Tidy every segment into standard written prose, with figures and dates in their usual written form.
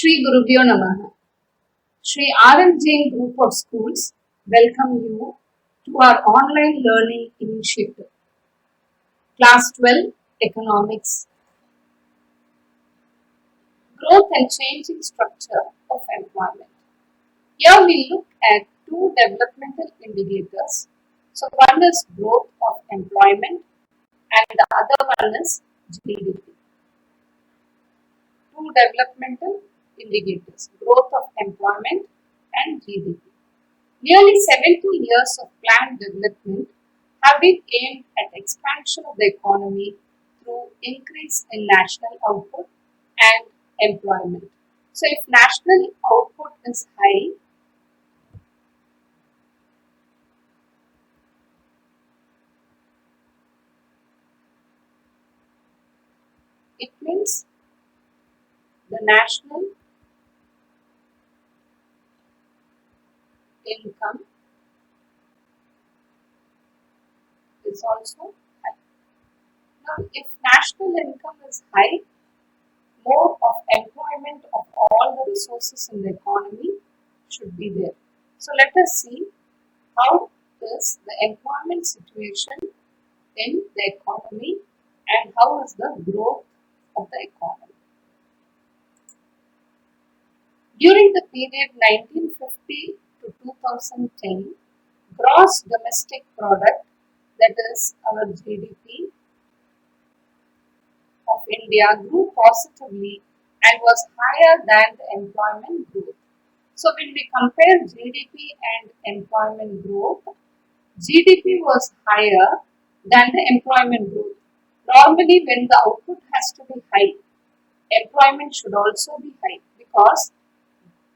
Shri Gurubhyo Namaha. Shri R.L. Jain Group of Schools welcome you to our online learning initiative. Class 12 Economics. Growth and changing structure of employment. Here we look at two developmental indicators. So one is growth of employment and the other one is GDP. Two developmental indicators, growth of employment and GDP. Nearly 70 years of planned development have been aimed at expansion of the economy through increase in national output and employment. So if national output is high, it means the national income is also high. Now, if national income is high, more of employment of all the resources in the economy should be there. So let us see how is the employment situation in the economy and how is the growth of the economy. During the period 1950 to 2010, gross domestic product, that is our GDP of India, grew positively and was higher than the employment growth. So when we compare GDP and employment growth, GDP was higher than the employment growth. Normally when the output has to be high, employment should also be high because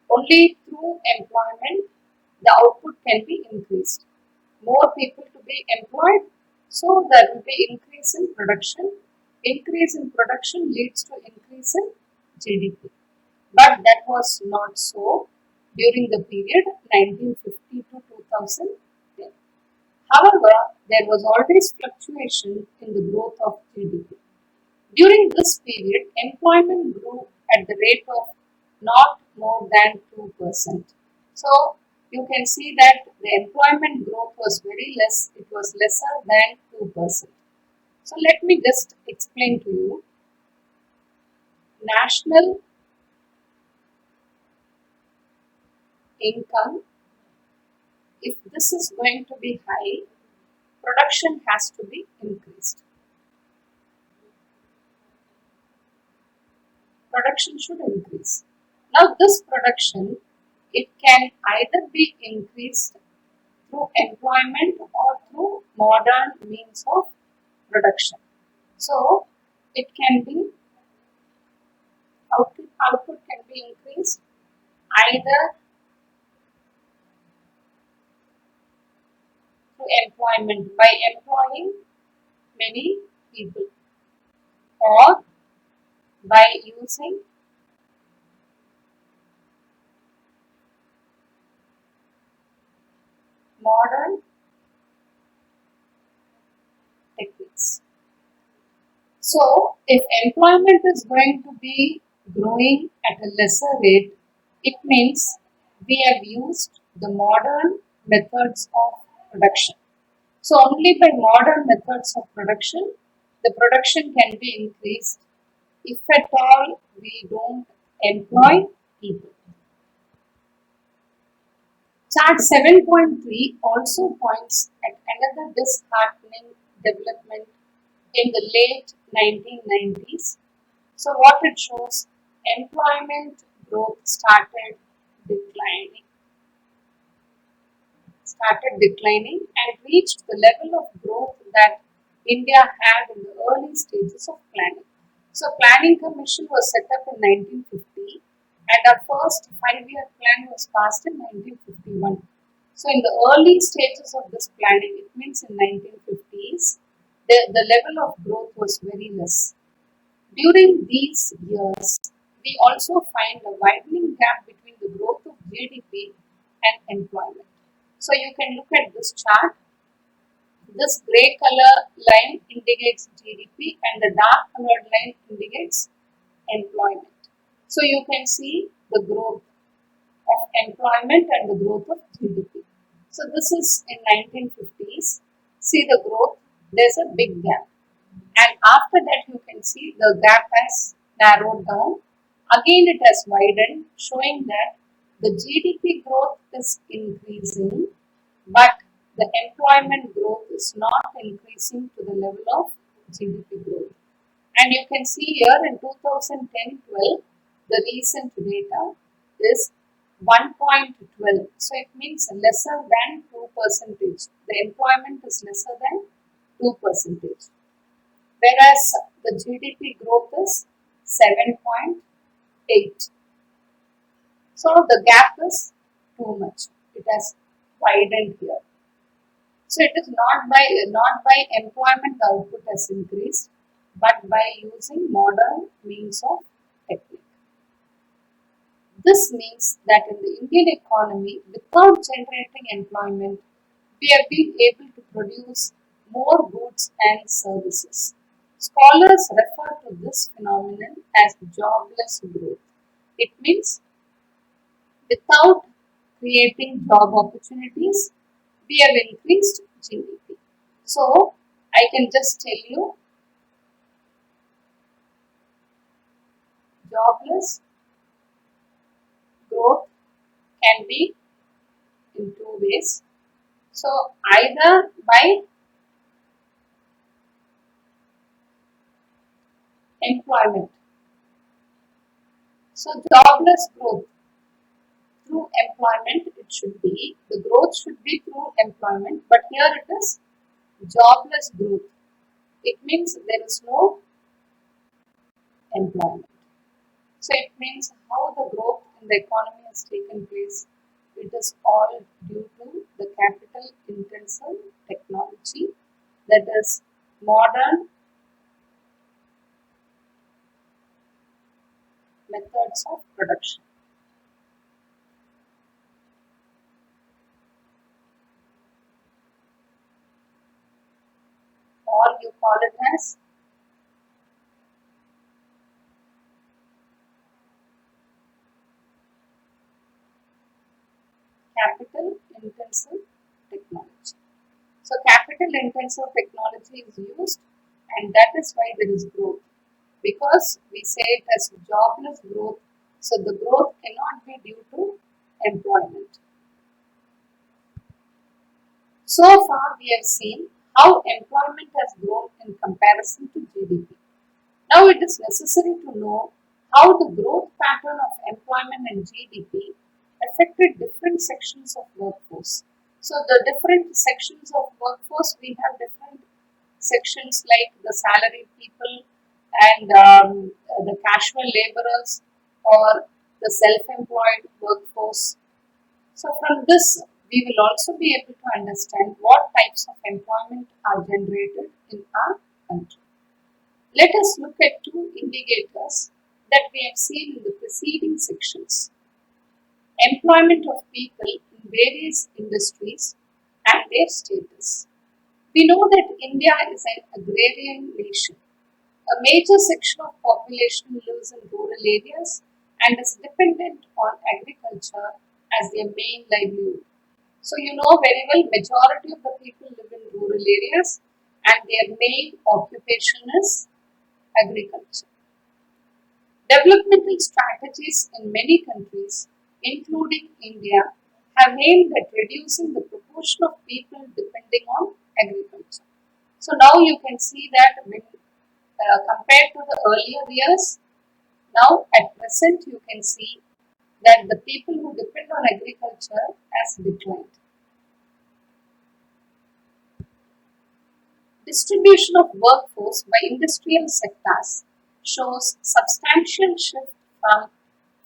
only through employment the output can be increased. More people to be employed, so there will be increase in production. Increase in production leads to increase in GDP. But that was not so during the period 1950 to 2010. However, there was always fluctuation in the growth of GDP. During this period, employment grew at the rate of not more than 2%. So, you can see that the employment growth was very less, it was lesser than 2%. So, let me just explain to you. National income, if this is going to be high, production has to be increased. Production should increase. Now this production, it can either be increased through employment or through modern means of production. So it can be, output can be increased either through employment by employing many people or by using modern techniques. So, if employment is going to be growing at a lesser rate, it means we have used the modern methods of production. So, only by modern methods of production, the production can be increased if at all we don't employ people. Chart 7.3 also points at another disheartening development in the late 1990s. So what it shows, employment growth started declining and reached the level of growth that India had in the early stages of planning. So Planning Commission was set up in 1950 and our first 5-year plan was passed in 1951. So in the early stages of this planning, it means in 1950s, the level of growth was very less. During these years, we also find a widening gap between the growth of GDP and employment. So you can look at this chart. This grey color line indicates GDP and the dark colored line indicates employment. So you can see the growth of employment and the growth of GDP. So this is in 1950s. See the growth, there's a big gap. And after that you can see the gap has narrowed down. Again it has widened, showing that the GDP growth is increasing, but the employment growth is not increasing to the level of GDP growth. And you can see here in 2010-12, the recent data is 1.12. So it means lesser than 2 percentage. The employment is lesser than 2 percentage. Whereas the GDP growth is 7.8. So the gap is too much. It has widened here. So it is not by employment the output has increased, but by using modern means of technique. This means that in the Indian economy, without generating employment, we have been able to produce more goods and services. Scholars refer to this phenomenon as jobless growth. It means without creating job opportunities, we have increased GDP. So, I can just tell you jobless growth can be in two ways. So, either by employment. So, jobless growth through employment, it should be, the growth should be through employment, but here it is jobless growth. It means there is no employment. So it means how the growth in the economy has taken place. It is all due to the capital intensive technology, that is modern methods of production, or you call it as capital intensive technology. So capital intensive technology is used, and that is why there is growth, because we say it as jobless growth. So the growth cannot be due to employment. So far we have seen how employment has grown in comparison to GDP. Now it is necessary to know how the growth pattern of employment and GDP affected different sections of workforce. So the different sections of workforce, we have different sections like the salaried people and the casual laborers or the self-employed workforce. So from this, we will also be able to understand what types of employment are generated in our country. Let us look at two indicators that we have seen in the preceding sections. Employment of people in various industries and their status. We know that India is an agrarian nation. A major section of population lives in rural areas and is dependent on agriculture as their main livelihood. So you know very well majority of the people live in rural areas and their main occupation is agriculture. Developmental strategies in many countries, including India, have aimed at reducing the proportion of people depending on agriculture. So now you can see that when compared to the earlier years, now at present you can see that the people who depend on agriculture has declined. Distribution of workforce by industrial sectors shows substantial shift from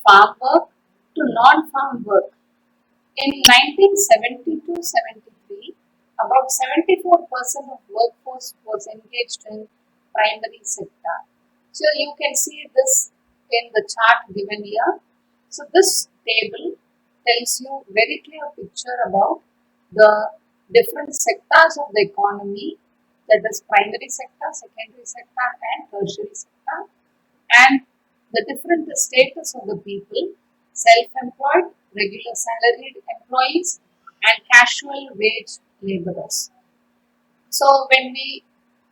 farm work to non-farm work. In 1972-73, about 74% of workforce was engaged in primary sector. So you can see this in the chart given here. So this table tells you very clear picture about the different sectors of the economy, that is primary sector, secondary sector and tertiary sector, and the different status of the people: self-employed, regular salaried employees, and casual wage laborers. So when we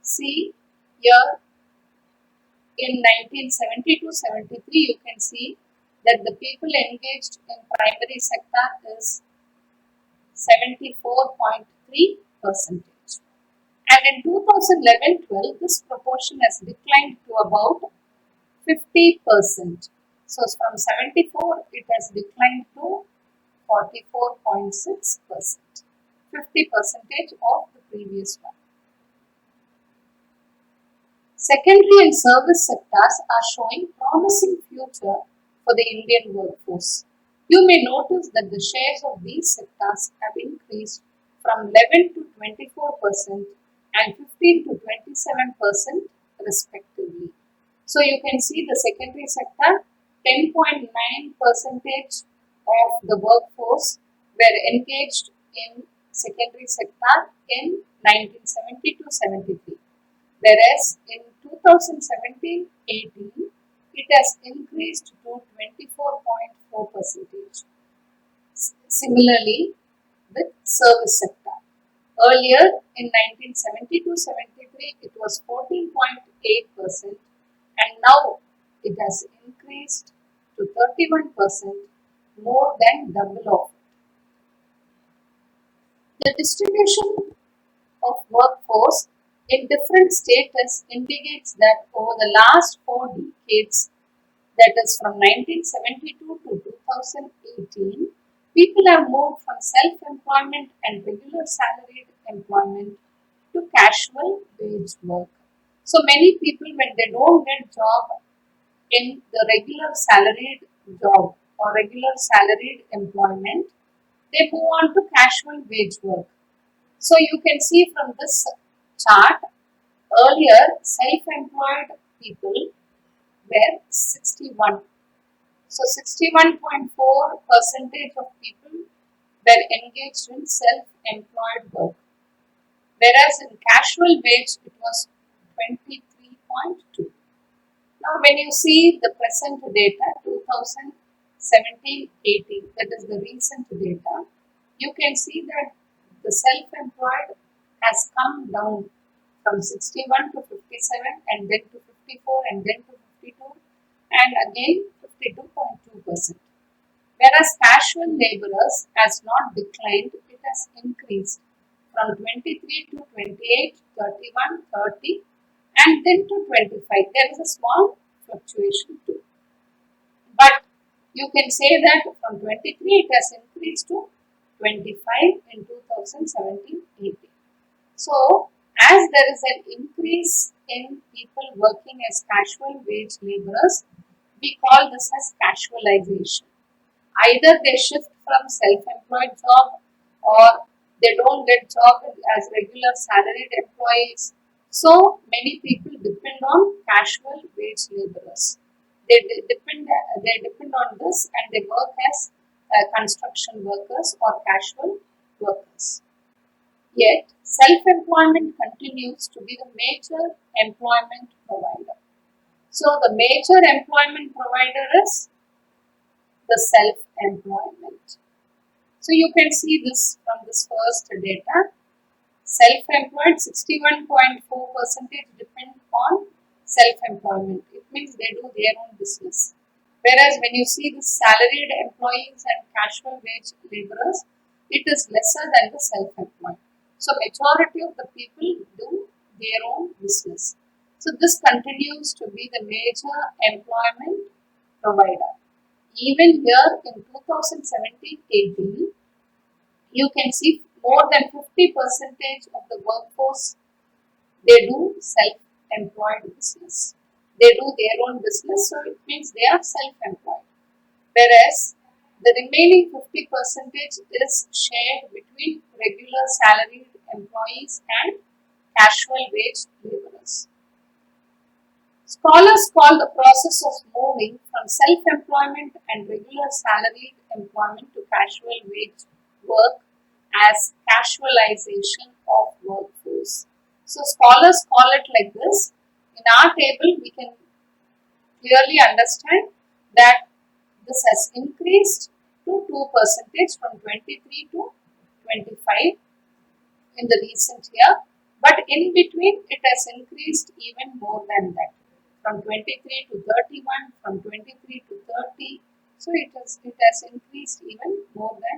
see here in 1970 to 73, you can see that the people engaged in primary sector is 74.3 percentage. And in 2011-12, this proportion has declined to about 50%. So from 74, it has declined to 44.6%, 50% of the previous one. Secondary and service sectors are showing promising future for the Indian workforce. You may notice that the shares of these sectors have increased from 11 to 24% and 15 to 27% respectively. So you can see the secondary sector, 10.9 percentage of the workforce were engaged in secondary sector in 1970 to 73. Whereas in 2017-18, it has increased to 24.4 percentage. Similarly, with service sector. Earlier in 1970 to 73, it was 14.8%, and now it has increased to 31%, more than double of it. The distribution of workforce in different status indicates that over the last 4 decades, that is from 1972 to 2018, people have moved from self-employment and regular salaried employment to casual wage work. So many people, when they don't get job in the regular salaried job or regular salaried employment, they move on to casual wage work. So you can see from this chart, earlier self-employed people were 61. So 61.4 percentage of people were engaged in self-employed work. Whereas in casual wage it was 23.2. Now when you see the present data 2017-18, that is the recent data, you can see that the self-employed has come down from 61 to 57 and then to 54 and then to 52 and again 52.2%. Whereas casual laborers has not declined, it has increased from 23 to 28, 31, 30 and then to 25. There is a small fluctuation too. But you can say that from 23 it has increased to 25 in 2017-18. So, as there is an increase in people working as casual wage laborers, we call this as casualization. Either they shift from self-employed job or they don't get job as regular salaried employees. So many people depend on casual wage laborers. They depend on this and they work as construction workers or casual workers. Yet, self-employment continues to be the major employment provider. So, the major employment provider is the self-employment. So, you can see this from this first data. Self-employed 61.4 percentage depend on self-employment. It means they do their own business. Whereas when you see the salaried employees and casual wage laborers, it is lesser than the self-employed. So majority of the people do their own business. So this continues to be the major employment provider. Even here in 2017-18, you can see more than 50% of the workforce, they do self-employed business. They do their own business, so it means they are self-employed. Whereas the remaining 50% is shared between regular salaried employees and casual wage laborers. Scholars call the process of moving from self-employment and regular salaried employment to casual wage work as casualization of workforce. So scholars call it like this. In our table, we can clearly understand that this has increased to 2% from 23 to 25 in the recent year, but in between it has increased even more than that, from 23 to 31, from 23 to 30. So it has increased even more than